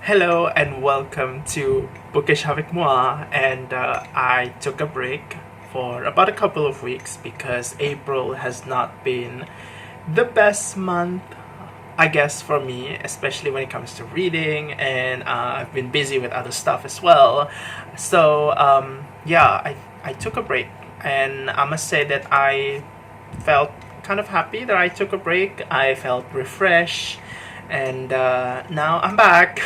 Hello and welcome to Bookish avec moi, and I took a break for about a couple of weeks because April has not been the best month, I guess, for me, especially when it comes to reading, and I've been busy with other stuff as well. So I took a break, and I must say that I felt kind of happy that I took a break. I felt refreshed, and now I'm back.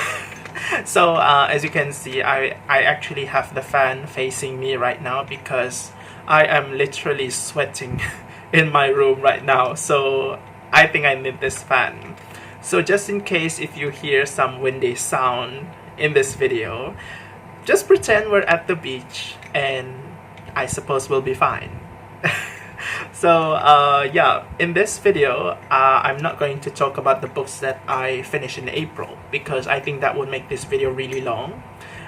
So as you can see, I actually have the fan facing me right now because I am literally sweating in my room right now. So I think I need this fan. So just in case if you hear some windy sound in this video, just pretend we're at the beach and I suppose we'll be fine. So in this video, I'm not going to talk about the books that I finished in April because I think that would make this video really long.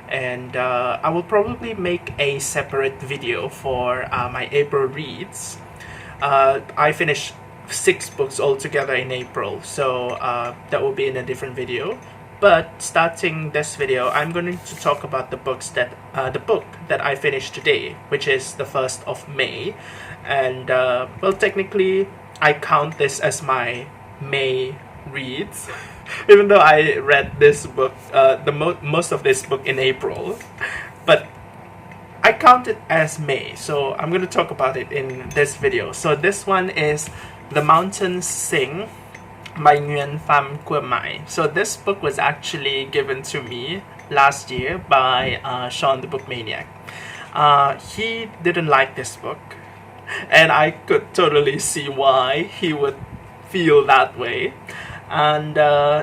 And I will probably make a separate video for my April reads. I finished 6 books altogether in April, so that will be in a different video. But starting this video, I'm going to talk about the book that I finished today, which is the 1st of May. And well, technically, I count this as my May reads, even though I read this book, most of this book in April, but I count it as May. So I'm going to talk about it in this video. So this one is The Mountains Sing by Nguyễn Phan. So this book was actually given to me last year by Sean the Book Maniac. He didn't like this book, and I could totally see why he would feel that way. And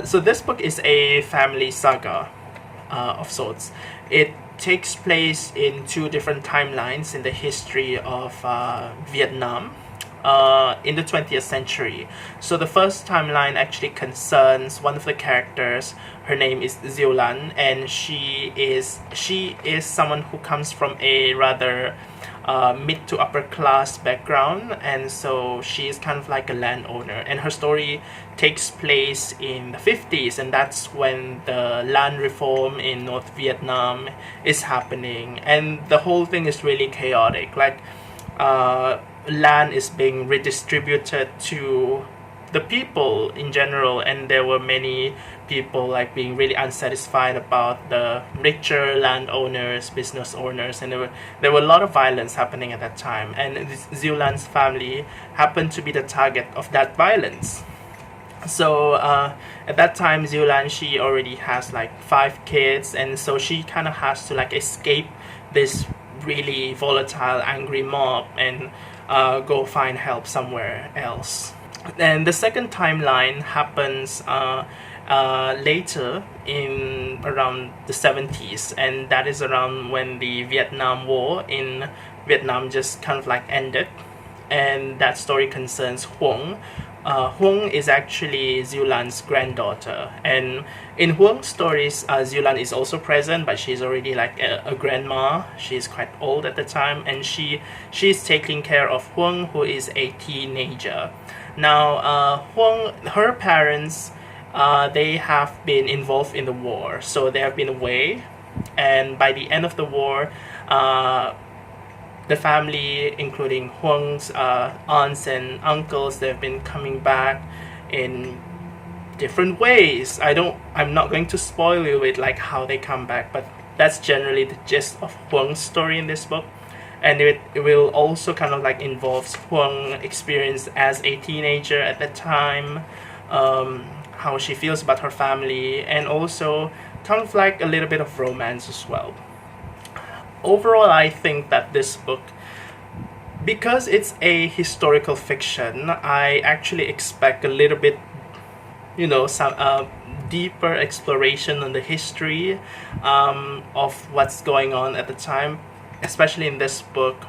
so this book is a family saga of sorts. It takes place in 2 different timelines in the history of Vietnam in the 20th century. So the first timeline actually concerns one of the characters. Her name is Diêu Lan, and she is someone who comes from a rather mid to upper class background, and so she is kind of like a landowner, and her story takes place in the 50s, and that's when the land reform in North Vietnam is happening, and the whole thing is really chaotic. Like land is being redistributed to the people in general, and there were many people like being really unsatisfied about the richer landowners, business owners, and there were a lot of violence happening at that time, and Diêu Lan's family happened to be the target of that violence. So at that time, Diêu Lan, she already has like 5 kids, and so she kind of has to like escape this really volatile, angry mob and go find help somewhere else. And the second timeline happens later in around the 70s, and that is around when the Vietnam War in Vietnam just kind of like ended, and that story concerns Huong. Huong is actually Diêu Lan's granddaughter, and in Huong's stories, Diêu Lan is also present, but she's already like a grandma. She's quite old at the time, and she's taking care of Huong, who is a teenager. Now, Huong, her parents, they have been involved in the war, so they have been away, and by the end of the war, the family, including Huong's aunts and uncles, they've been coming back in different ways. I'm not going to spoil you with like how they come back, but that's generally the gist of Huong's story in this book. And it will also kind of like involves Huong's experience as a teenager at that time, how she feels about her family, and also kind of like a little bit of romance as well. Overall, I think that this book, because it's a historical fiction, I actually expect a little bit, some deeper exploration on the history of what's going on at the time. Especially in this book,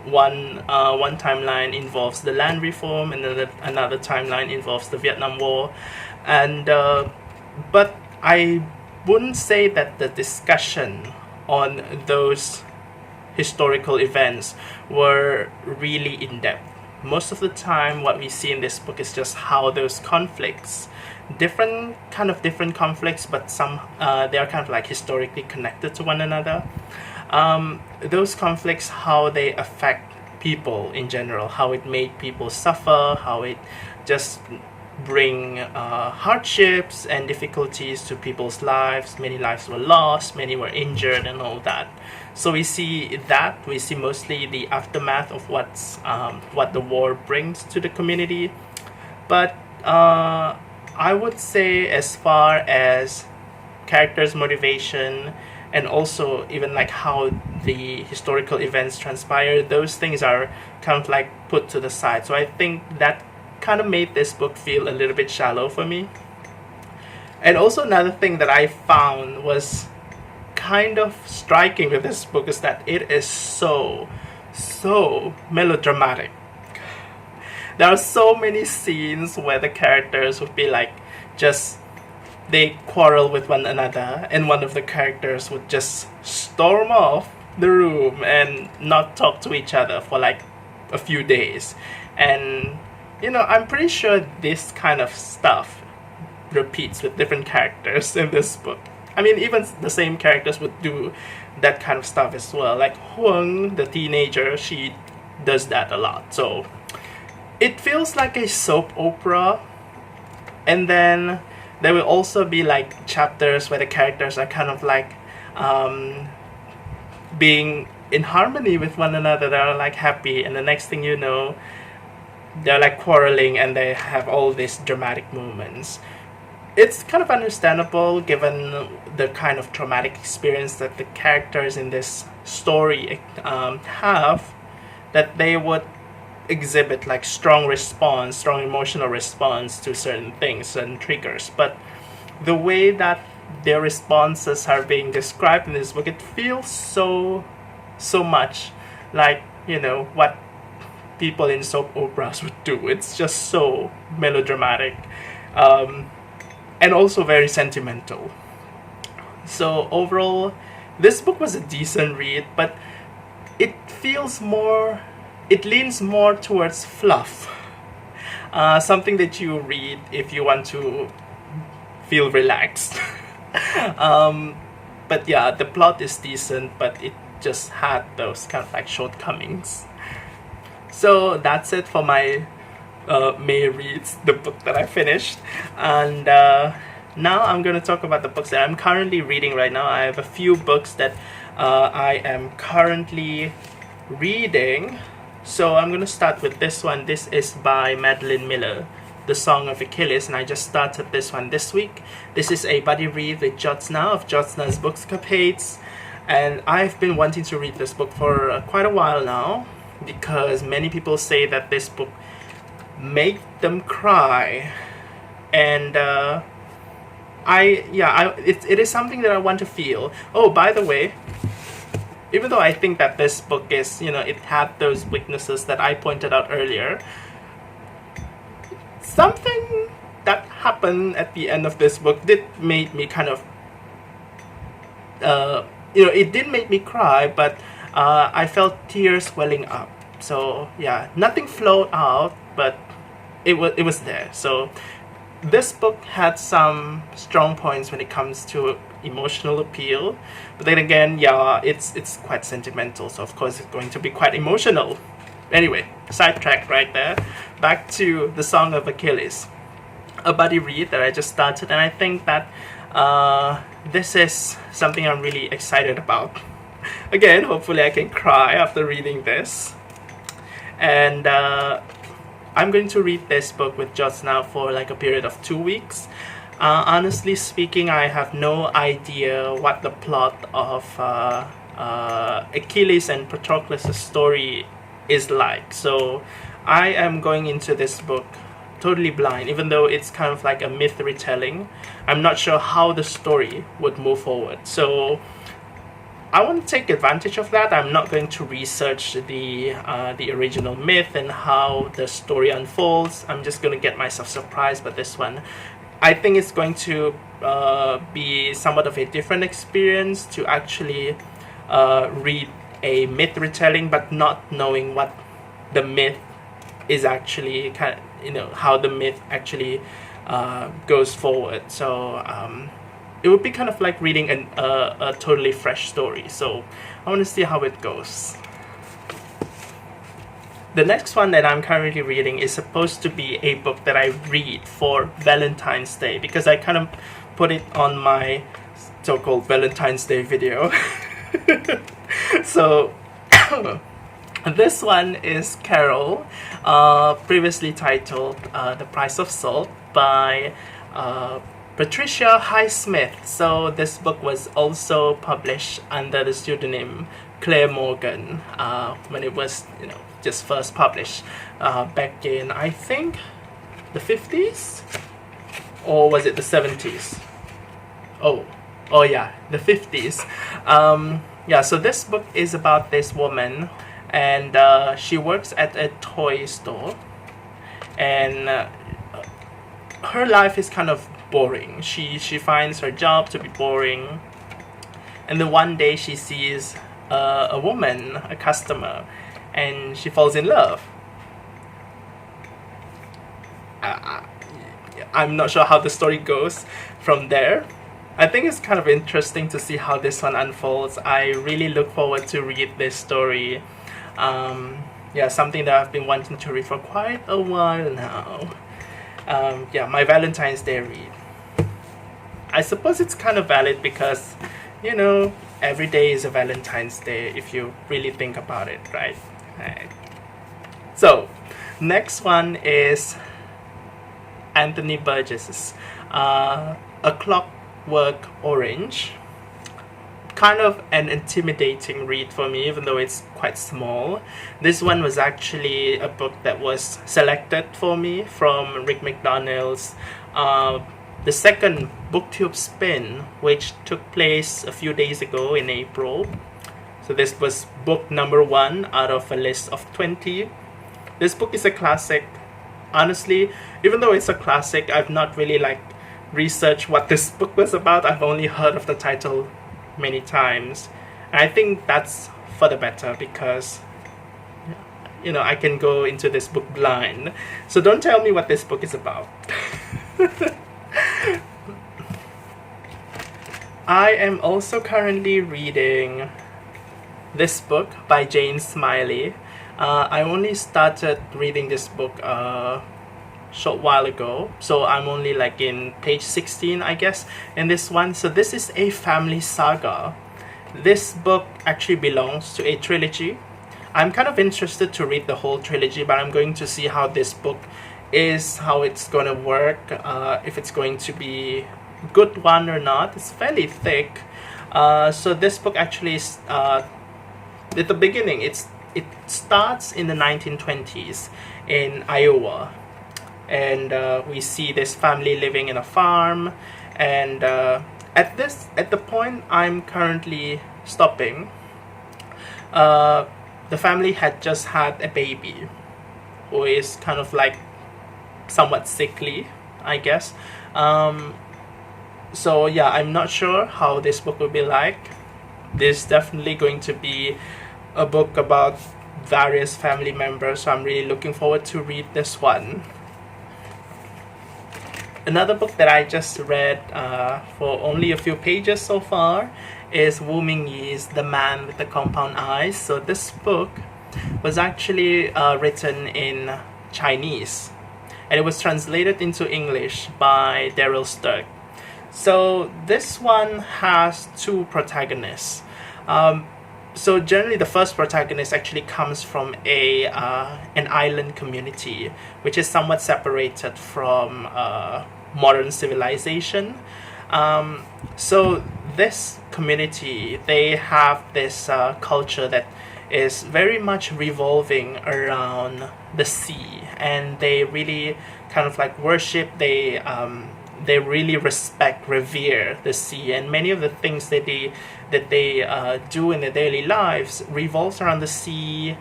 one timeline involves the land reform, and another timeline involves the Vietnam War, and but I wouldn't say that the discussion on those historical events were really in depth. most of the time what we see in this book is just how those conflicts, different conflicts, but some they are kind of like historically connected to one another. Those conflicts, how they affect people in general, how it made people suffer, how it just bring hardships and difficulties to people's lives. Many lives were lost, many were injured, and all that. So we see mostly the aftermath of what the war brings to the community. But I would say, as far as characters' motivation and also even like how the historical events transpire, those things are kind of like put to the side. So I think that kind of made this book feel a little bit shallow for me. And also another thing that I found was kind of striking with this book is that it is so melodramatic. There are so many scenes where the characters would be like, just they quarrel with one another, and one of the characters would just storm off the room and not talk to each other for like a few days. And I'm pretty sure this kind of stuff repeats with different characters in this book. I mean, even the same characters would do that kind of stuff as well. Like Huang, the teenager, she does that a lot. So it feels like a soap opera. And then there will also be like chapters where the characters are kind of like being in harmony with one another. They're like happy, and the next thing you know, they're like quarreling, and they have all these dramatic moments. It's kind of understandable given the kind of traumatic experience that the characters in this story have, that they would exhibit like strong emotional response to certain things and triggers. But the way that their responses are being described in this book, it feels so much like what people in soap operas would do. It's just so melodramatic, and also very sentimental. So overall, this book was a decent read, but it leans more towards fluff. Something that you read if you want to feel relaxed. But yeah, the plot is decent, but it just had those kind of like shortcomings. So that's it for my May reads, the book that I finished. And now I'm going to talk about the books that I'm currently reading right now. I have a few books that I am currently reading. So I'm going to start with this one. This is by Madeline Miller, The Song of Achilles, and I just started this one this week. This is a buddy read with Jyotsna of Jyotsna's Bookscapades, and I've been wanting to read this book for quite a while now, because many people say that this book made them cry, and it is something that I want to feel. Oh, by the way, even though I think that this book is, it had those weaknesses that I pointed out earlier, something that happened at the end of this book did make me kind of, it did make me cry, but I felt tears welling up. So yeah, nothing flowed out, but it was there. So this book had some strong points when it comes to emotional appeal, but then again, yeah, it's quite sentimental, so of course it's going to be quite emotional. Anyway, sidetracked right there. Back to The Song of Achilles, a buddy read that I just started, and I think that this is something I'm really excited about. Again, hopefully I can cry after reading this. And I'm going to read this book with Jyotsna for like a period of 2 weeks. Honestly speaking, I have no idea what the plot of Achilles and Patroclus' story is like. So I am going into this book totally blind, even though it's kind of like a myth retelling. I'm not sure how the story would move forward. So I want to take advantage of that. I'm not going to research the original myth and how the story unfolds. I'm just going to get myself surprised by this one. I think it's going to be somewhat of a different experience to actually read a myth retelling, but not knowing what the myth is actually kind of, how the myth actually goes forward. So it would be kind of like reading a totally fresh story. So I want to see how it goes. The next one that I'm currently reading is supposed to be a book that I read for Valentine's Day, because I kind of put it on my so-called Valentine's Day video. So this one is Carol, previously titled The Price of Salt by Patricia Highsmith. So this book was also published under the pseudonym Claire Morgan when it was, just first published back in, I think, the 50s, or was it the 70s? Oh yeah, the 50s. Yeah, so this book is about this woman, and she works at a toy store, and her life is kind of boring. She finds her job to be boring, and then one day she sees a woman, a customer, and she falls in love. I'm not sure how the story goes from there. I think it's kind of interesting to see how this one unfolds. I really look forward to read this story. Yeah, something that I've been wanting to read for quite a while now. Yeah, my Valentine's Day read. I suppose it's kind of valid because, every day is a Valentine's Day if you really think about it, right? So, next one is Anthony Burgess's A Clockwork Orange. Kind of an intimidating read for me, even though it's quite small. This one was actually a book that was selected for me from Rick McDonald's the second BookTube spin, which took place a few days ago in April. So this was book number 1 out of a list of 20. This book is a classic. Honestly, even though it's a classic, I've not really researched what this book was about. I've only heard of the title many times. And I think that's for the better because, I can go into this book blind. So don't tell me what this book is about. I am also currently reading this book by Jane Smiley. I only started reading this book a short while ago, so I'm only in page 16, I guess, in this one. So this is a family saga. This book actually belongs to a trilogy. I'm kind of interested to read the whole trilogy, but I'm going to see how this book is, how it's going to work, if it's going to be a good one or not. It's fairly thick. So this book actually is, at the beginning, it starts in the 1920s in Iowa. And we see this family living in a farm, and at the point I'm currently stopping, the family had just had a baby who is kind of somewhat sickly, I guess. So yeah, I'm not sure how this book will be like. This is definitely going to be a book about various family members, so I'm really looking forward to read this one. Another book that I just read for only a few pages so far is Ming-Yi's The Man with the Compound Eyes. So this book was actually written in Chinese, and it was translated into English by Darryl Sterk. So this one has 2 protagonists. So generally the first protagonist actually comes from an island community, which is somewhat separated from modern civilization. So this community, they have this culture that is very much revolving around the sea, and they really kind of worship, they really respect, revere the sea, and many of the things that they do in their daily lives revolves around the sea,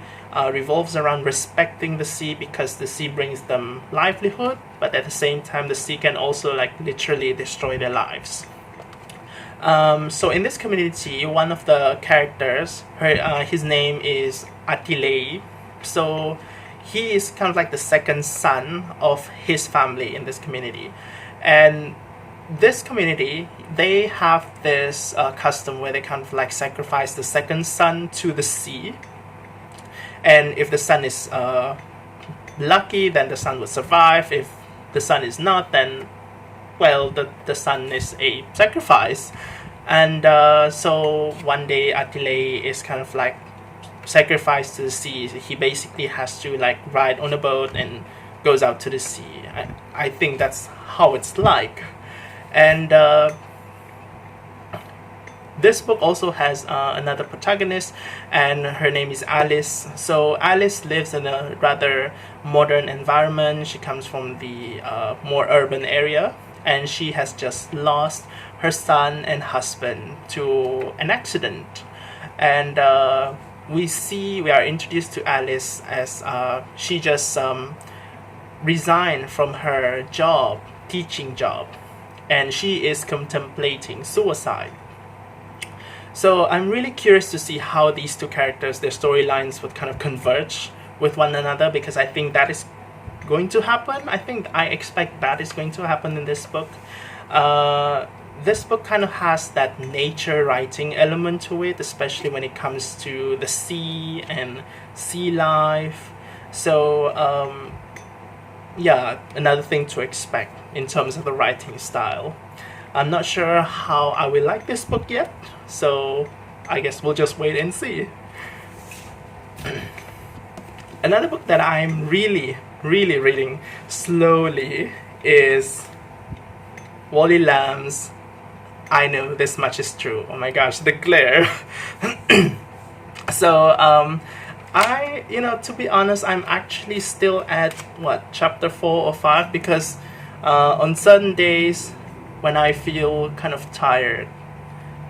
revolves around respecting the sea, because the sea brings them livelihood, but at the same time the sea can also literally destroy their lives. So in this community, one of the characters, his name is Attila. So he is kind of like the second son of his family in this community. And this community, they have this custom where they kind of like sacrifice the second son to the sea. And if the son is lucky, then the son will survive. If the son is not, then, well, the son is a sacrifice. And so one day Achilles is kind of like sacrificed to the sea. He basically has to like ride on a boat and goes out to the sea. I think that's how it's like. And this book also has another protagonist, and her name is Alice. So Alice lives in a rather modern environment. She comes from the more urban area, and she has just lost her son and husband to an accident. And we are introduced to Alice as she just resigned from her teaching job, and she is contemplating suicide. So I'm really curious to see how these two characters, their storylines would kind of converge with one another, because I think that is going to happen. I expect that is going to happen in this book. This book kind of has that nature writing element to it, especially when it comes to the sea and sea life. So yeah, another thing to expect in terms of the writing style. I'm not sure how I will like this book yet, so I guess we'll just wait and see. Another book that I'm really reading slowly is Wally Lamb's I Know This Much Is True. Oh my gosh, the glare. So to be honest, I'm actually still at chapter 4 or 5, because on certain days when I feel kind of tired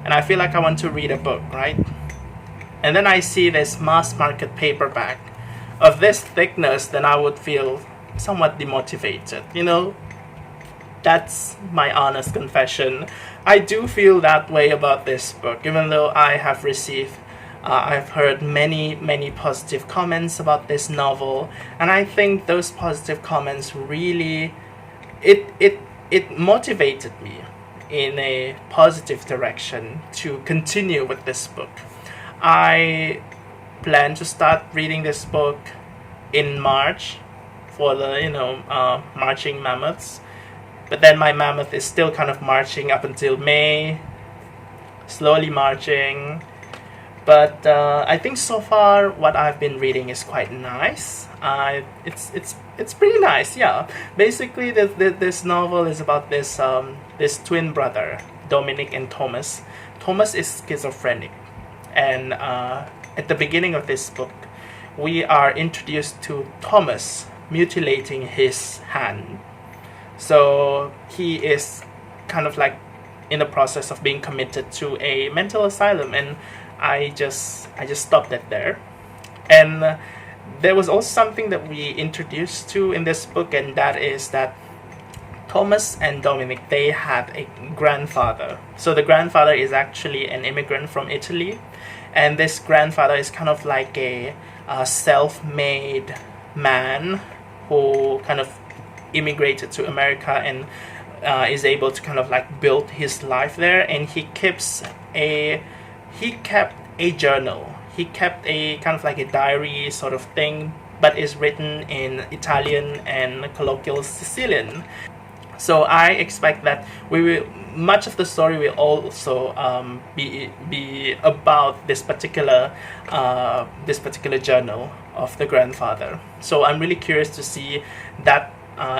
and I feel like I want to read a book, right? And then I see this mass market paperback of this thickness, then I would feel somewhat demotivated. That's my honest confession. I do feel that way about this book, even though I have received I've heard many positive comments about this novel, and I think those positive comments really it motivated me in a positive direction to continue with this book. I plan to start reading this book in March for the marching mammoths, but then my mammoth is still kind of marching up until May, slowly marching. But I think so far what I've been reading is quite nice. It's pretty nice, yeah. Basically, this novel is about this twin brother, Dominic and Thomas. Thomas is schizophrenic, and at the beginning of this book, we are introduced to Thomas mutilating his hand. So he is kind of like in the process of being committed to a mental asylum, and I just stopped it there. And there was also something that we introduced to in this book, and that is that Thomas and Dominic, they had a grandfather. So the grandfather is actually an immigrant from Italy, and this grandfather is kind of like a self-made man who kind of immigrated to America and is able to kind of like build his life there. And he kept a journal. He kept a kind of like a diary sort of thing, but is written in Italian and colloquial Sicilian. So I expect that much of the story will also be about this particular journal of the grandfather. So I'm really curious to see that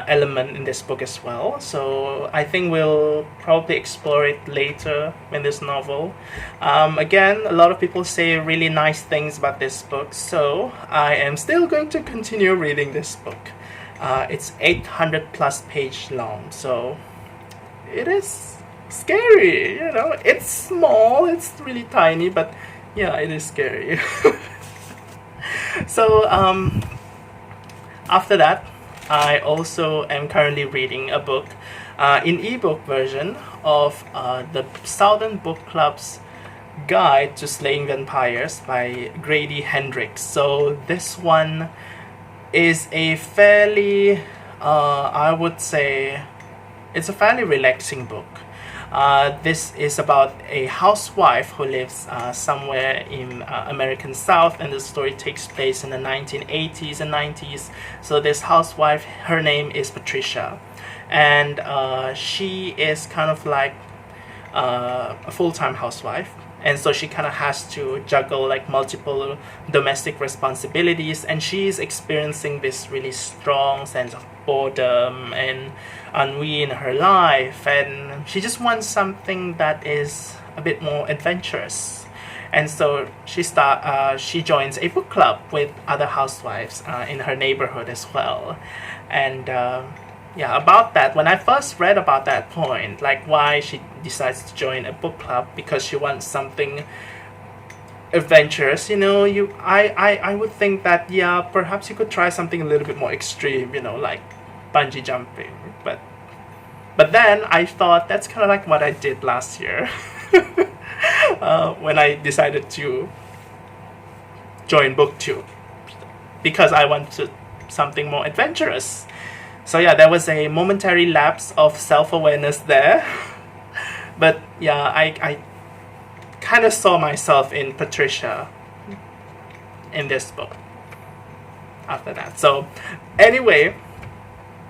element in this book as well. So I think we'll probably explore it later in this novel. Again, a lot of people say really nice things about this book, so I am still going to continue reading this book. It's 800 plus page long, so it is scary, It's small, it's really tiny, but yeah, it is scary. So after that, I also am currently reading a book in ebook version of the Southern Book Club's Guide to Slaying Vampires by Grady Hendrix. So this one, is a fairly, I would say, it's a fairly relaxing book. This is about a housewife who lives somewhere in American South, and the story takes place in the 1980s and 90s. So this housewife, her name is Patricia, and she is kind of like a full-time housewife, and so she kind of has to juggle like multiple domestic responsibilities, and she's experiencing this really strong sense of boredom and ennui in her life, and she just wants something that is a bit more adventurous. And so she joins a book club with other housewives in her neighborhood as well. And yeah, about that, when I first read about that point, like why she decides to join a book club because she wants something adventurous, I would think that, yeah, perhaps you could try something a little bit more extreme, like bungee jumping. But then I thought that's kind of like what I did last year when I decided to join BookTube because I wanted something more adventurous. So yeah, there was a momentary lapse of self-awareness there. But yeah, I kind of saw myself in Patricia in this book after that. So anyway,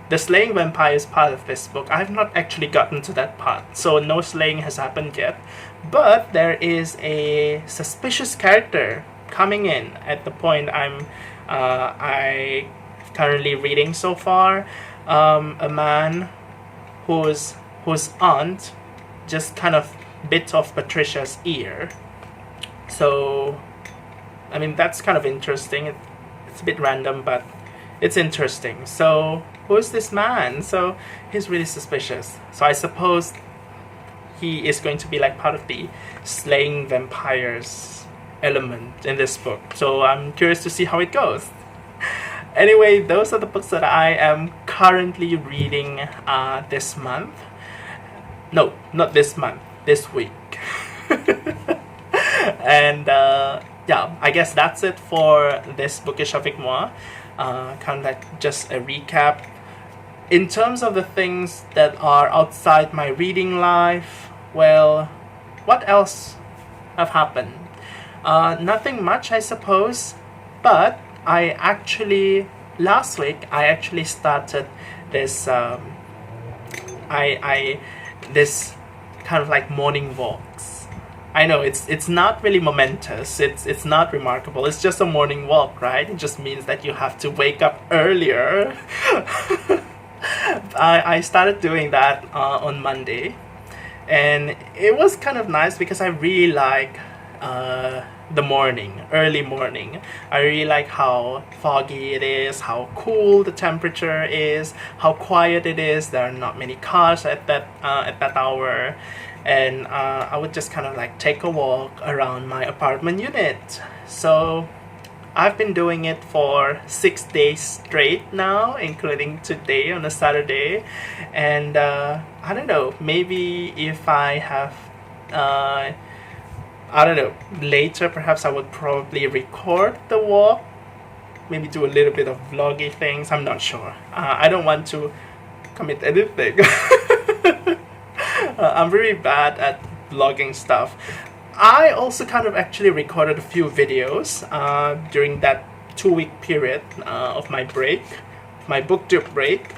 the slaying vampires part of this book, I have not actually gotten to that part. So no slaying has happened yet. But there is a suspicious character coming in at the point I currently reading so far. A man whose aunt just kind of bit off Patricia's ear. So, I mean, that's kind of interesting. It's a bit random, but it's interesting. So, who's this man? So, he's really suspicious. So, I suppose he is going to be like part of the slaying vampires element in this book. So, I'm curious to see how it goes. Anyway, those are the books that I am currently reading this month. No, not this month. This week. And yeah, I guess that's it for this Bookish avec moi. Kind of like just a recap. In terms of the things that are outside my reading life, well, what else have happened? Nothing much, I suppose. But last week I actually started this this kind of like morning walks. I know it's not really momentous, it's not remarkable, it's just a morning walk, right? It just means that you have to wake up earlier. I started doing that on Monday, and it was kind of nice because I really like early morning. I really like how foggy it is, how cool the temperature is, how quiet it is. There are not many cars at that hour, and I would just kind of like take a walk around my apartment unit. So I've been doing it for 6 days straight now, including today on a Saturday, and I don't know, maybe if I have later perhaps I would probably record the walk, maybe do a little bit of vloggy things. I'm not sure. I don't want to commit anything. I'm really bad at vlogging stuff. I also kind of actually recorded a few videos during that 2-week period of my break, my BookTube break,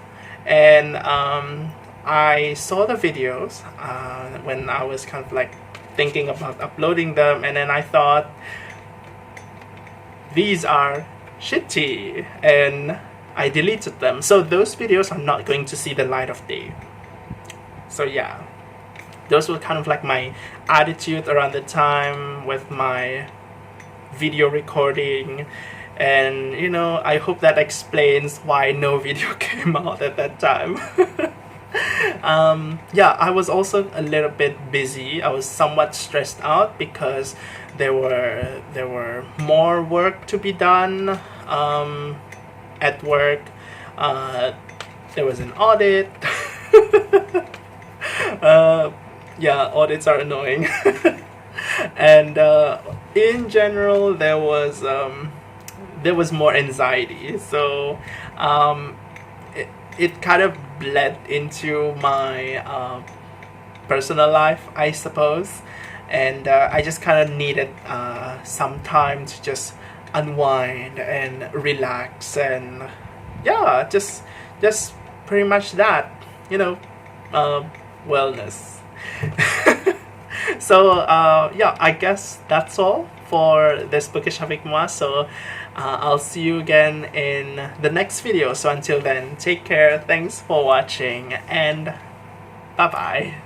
and I saw the videos when I was kind of like thinking about uploading them, and then I thought these are shitty, and I deleted them. So those videos are not going to see the light of day. So yeah, those were kind of like my attitude around the time with my video recording, and I hope that explains why no video came out at that time. Yeah, I was also a little bit busy. I was somewhat stressed out because there were more work to be done at work. There was an audit. Yeah, audits are annoying. And in general, there was there was more anxiety. So it kind of bled into my personal life, I suppose. And I just kind of needed some time to just unwind and relax, and yeah, just pretty much that, wellness. So yeah, I guess that's all for this Bookish avec moi. So I'll see you again in the next video. So until then, take care, thanks for watching, and bye bye.